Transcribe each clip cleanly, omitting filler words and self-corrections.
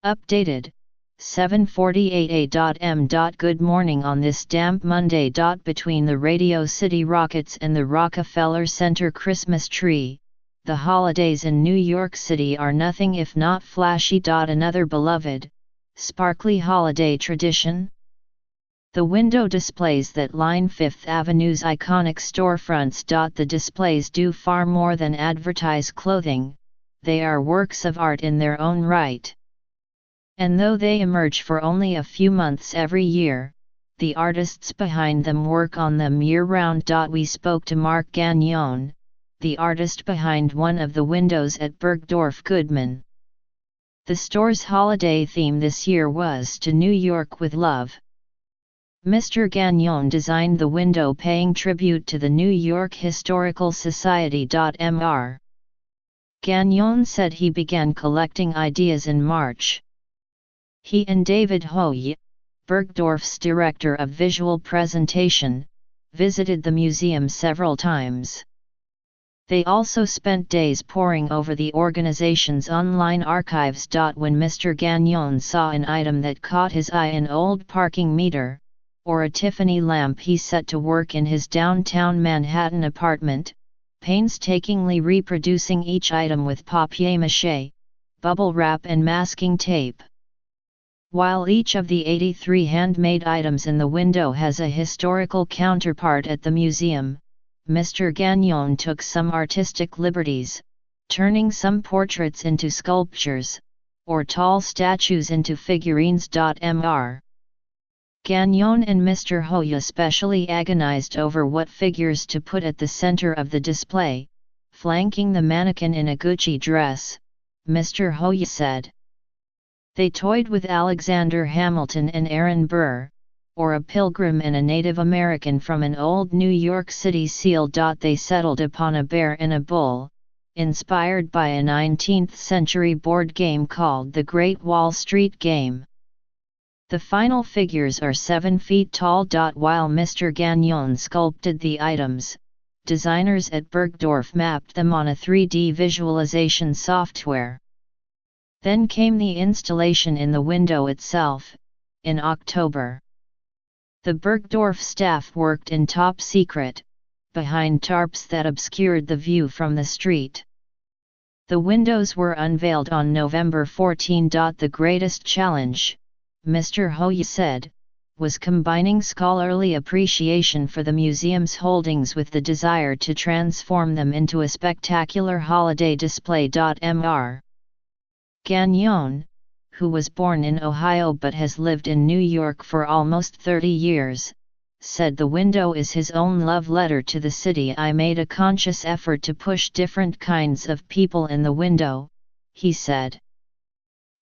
Updated, 7:48 a.m. Good morning on this damp Monday. Between the Radio City Rockets and the Rockefeller Center Christmas tree, the holidays in New York City are nothing if not flashy. Another beloved, sparkly holiday tradition? The window displays that line Fifth Avenue's iconic storefronts. The displays do far more than advertise clothing, they are works of art in their own right. And though they emerge for only a few months every year, the artists behind them work on them year-round. We spoke to Mark Gagnon, the artist behind one of the windows at Bergdorf Goodman. The store's holiday theme this year was "To New York with Love." Mr. Gagnon designed the window paying tribute to the New York Historical Society. Mr. Gagnon said he began collecting ideas in March. He and David Hoye, Bergdorf's director of visual presentation, visited the museum several times. They also spent days poring over the organization's online archives. When Mr. Gagnon saw an item that caught his eye, an old parking meter, or a Tiffany lamp, he set to work in his downtown Manhattan apartment, painstakingly reproducing each item with papier-mâché, bubble wrap and masking tape. While each of the 83 handmade items in the window has a historical counterpart at the museum, Mr. Gagnon took some artistic liberties, turning some portraits into sculptures, or tall statues into figurines. Mr. Gagnon and Mr. Hoye especially agonized over what figures to put at the center of the display, flanking the mannequin in a Gucci dress, Mr. Hoye said. They toyed with Alexander Hamilton and Aaron Burr, or a pilgrim and a Native American from an old New York City seal. They settled upon a bear and a bull, inspired by a 19th-century board game called The Great Wall Street Game. The final figures are 7 feet tall. While Mr. Gagnon sculpted the items, designers at Bergdorf mapped them on a 3D visualization software. Then came the installation in the window itself, in October. The Bergdorf staff worked in top secret, behind tarps that obscured the view from the street. The windows were unveiled on November 14. The greatest challenge, Mr. Hoye said, was combining scholarly appreciation for the museum's holdings with the desire to transform them into a spectacular holiday display. Mr. Gagnon, who was born in Ohio but has lived in New York for almost 30 years, said the window is his own love letter to the city. I made a conscious effort to push different kinds of people in the window, he said.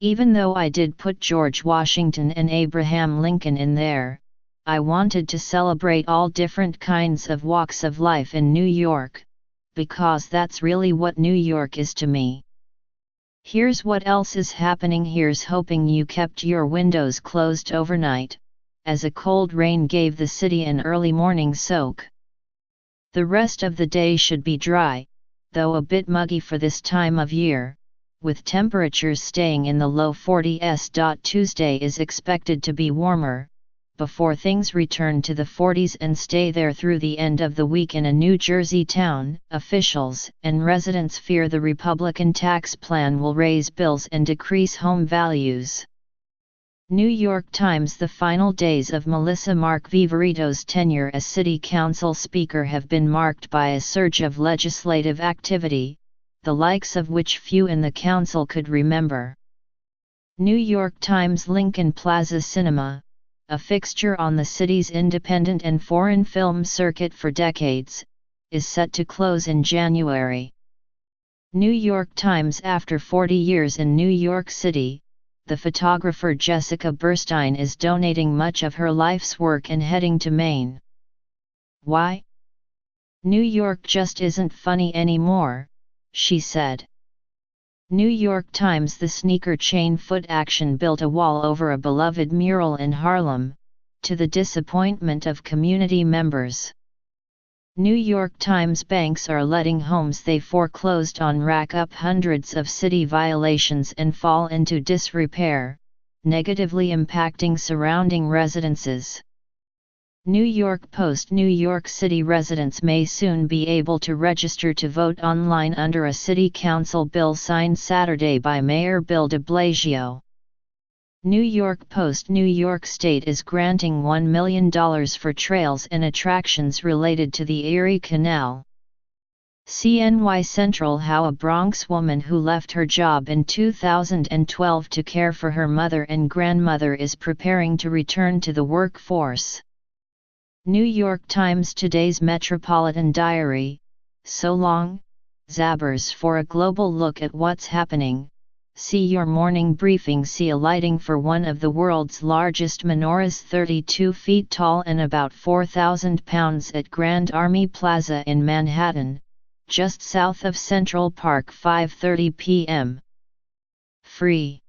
Even though I did put George Washington and Abraham Lincoln in there, I wanted to celebrate all different kinds of walks of life in New York, because that's really what New York is to me. Here's what else is happening. Here's hoping you kept your windows closed overnight, as a cold rain gave the city an early morning soak. The rest of the day should be dry, though a bit muggy for this time of year, with temperatures staying in the low 40s. Tuesday is expected to be warmer, before things return to the 40s and stay there through the end of the week in a New Jersey town. Officials and residents fear the Republican tax plan will raise bills and decrease home values. New York Times. The final days of Melissa Mark Viverito's tenure as City Council Speaker have been marked by a surge of legislative activity, the likes of which few in the council could remember. New York Times. Lincoln Plaza Cinema, a fixture on the city's independent and foreign film circuit for decades, is set to close in January. New York Times. After 40 years in New York City, the photographer Jessica Burstein is donating much of her life's work and heading to Maine. Why? New York just isn't funny anymore, she said. New York Times. The sneaker chain Foot Action built a wall over a beloved mural in Harlem, to the disappointment of community members. New York Times banks are letting homes they foreclosed on rack up hundreds of city violations and fall into disrepair, negatively impacting surrounding residences. New York Post: New York City residents may soon be able to register to vote online under a city council bill signed Saturday by Mayor Bill de Blasio. New York Post: New York State is granting $1 million for trails and attractions related to the Erie Canal. CNY Central: how a Bronx woman who left her job in 2012 to care for her mother and grandmother is preparing to return to the workforce. New York Times Today's Metropolitan Diary: so long, Zabbers. For a global look at what's happening, see your morning briefing. See a lighting for one of the world's largest menorahs, 32 feet tall and about 4,000 pounds, at Grand Army Plaza in Manhattan, just south of Central Park, 5:30 p.m. Free.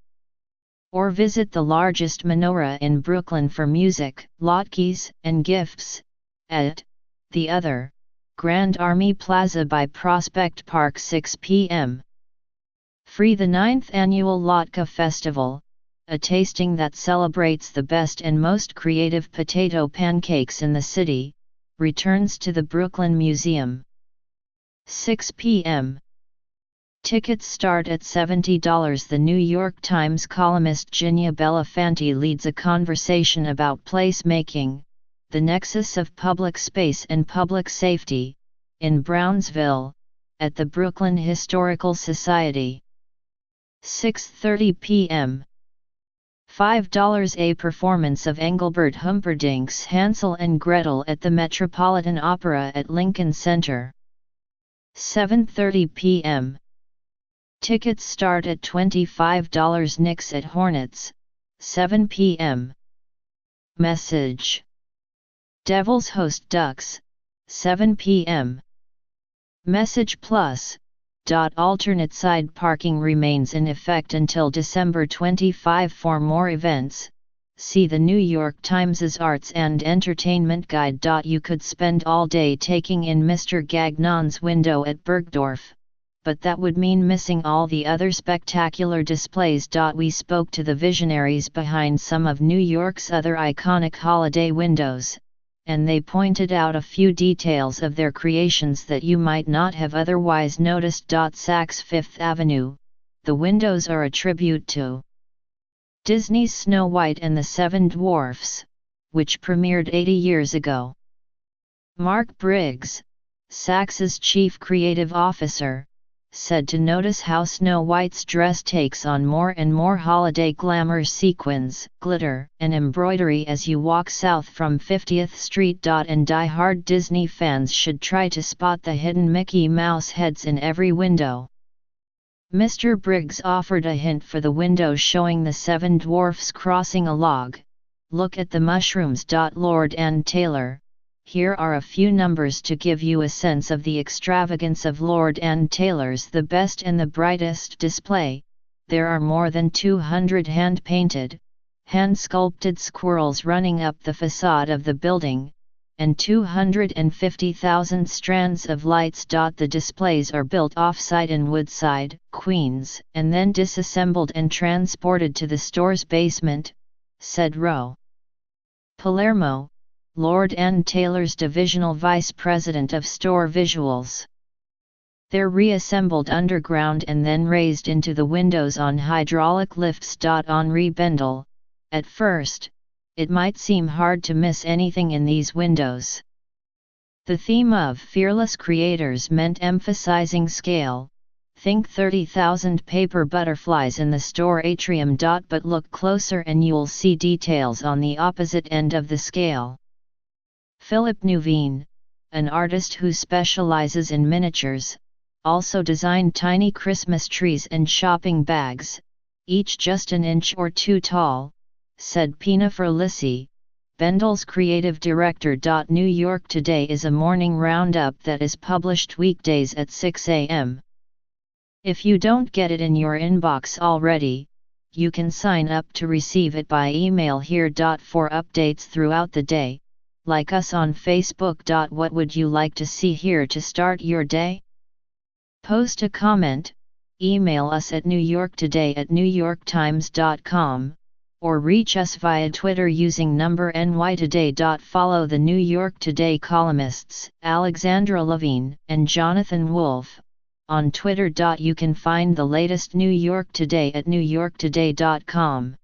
Or visit the largest menorah in Brooklyn for music, latkes, and gifts, at the other, Grand Army Plaza by Prospect Park, 6 p.m. Free. The 9th Annual Latke Festival, a tasting that celebrates the best and most creative potato pancakes in the city, returns to the Brooklyn Museum. 6 p.m. Tickets start at $70. The New York Times columnist Ginia Belafanti leads a conversation about placemaking, the nexus of public space and public safety, in Brownsville, at the Brooklyn Historical Society. 6:30 p.m. $5 a performance of Engelbert Humperdinck's Hansel and Gretel at the Metropolitan Opera at Lincoln Center. 7:30 p.m. Tickets start at $25. Knicks at Hornets, 7 p.m. Message. Devils host Ducks, 7 p.m. Message Plus. Alternate side parking remains in effect until December 25. For more events, see the New York Times's Arts and Entertainment Guide. You could spend all day taking in Mr. Gagnon's window at Bergdorf, but that would mean missing all the other spectacular displays. We spoke to the visionaries behind some of New York's other iconic holiday windows, and they pointed out a few details of their creations that you might not have otherwise noticed. Saks Fifth Avenue, the windows are a tribute to Disney's Snow White and the Seven Dwarfs, which premiered 80 years ago. Mark Briggs, Saks's chief creative officer, said to notice how Snow White's dress takes on more and more holiday glamour, sequins, glitter, and embroidery as you walk south from 50th Street. And die-hard Disney fans should try to spot the hidden Mickey Mouse heads in every window. Mr. Briggs offered a hint for the window showing the seven dwarfs crossing a log. Look at the mushrooms. Lord and Taylor. Here are a few numbers to give you a sense of the extravagance of Lord and Taylor's The Best and the Brightest display. There are more than 200 hand-painted, hand-sculpted squirrels running up the facade of the building, and 250,000 strands of lights. The displays are built off-site in Woodside, Queens, and then disassembled and transported to the store's basement, said Ro Palermo, Lord & Taylor's divisional vice president of store visuals. They're reassembled underground and then raised into the windows on hydraulic lifts. Henri Bendel. At first, it might seem hard to miss anything in these windows. The theme of Fearless Creators meant emphasizing scale. Think 30,000 paper butterflies in the store atrium. But look closer and you'll see details on the opposite end of the scale. Philippe Nuveen, an artist who specializes in miniatures, also designed tiny Christmas trees and shopping bags, each just an inch or two tall, said Pina Ferlisi, Bendel's creative director. New York Today is a morning roundup that is published weekdays at 6 a.m. If you don't get it in your inbox already, you can sign up to receive it by email here. For updates throughout the day, like us on Facebook. What would you like to see here to start your day? Post a comment, email us at newyorktoday@newyorktimes.com, or reach us via Twitter using number NYToday. Follow the New York Today columnists Alexandra Levine and Jonathan Wolfe on Twitter. You can find the latest New York Today at newyorktoday.com.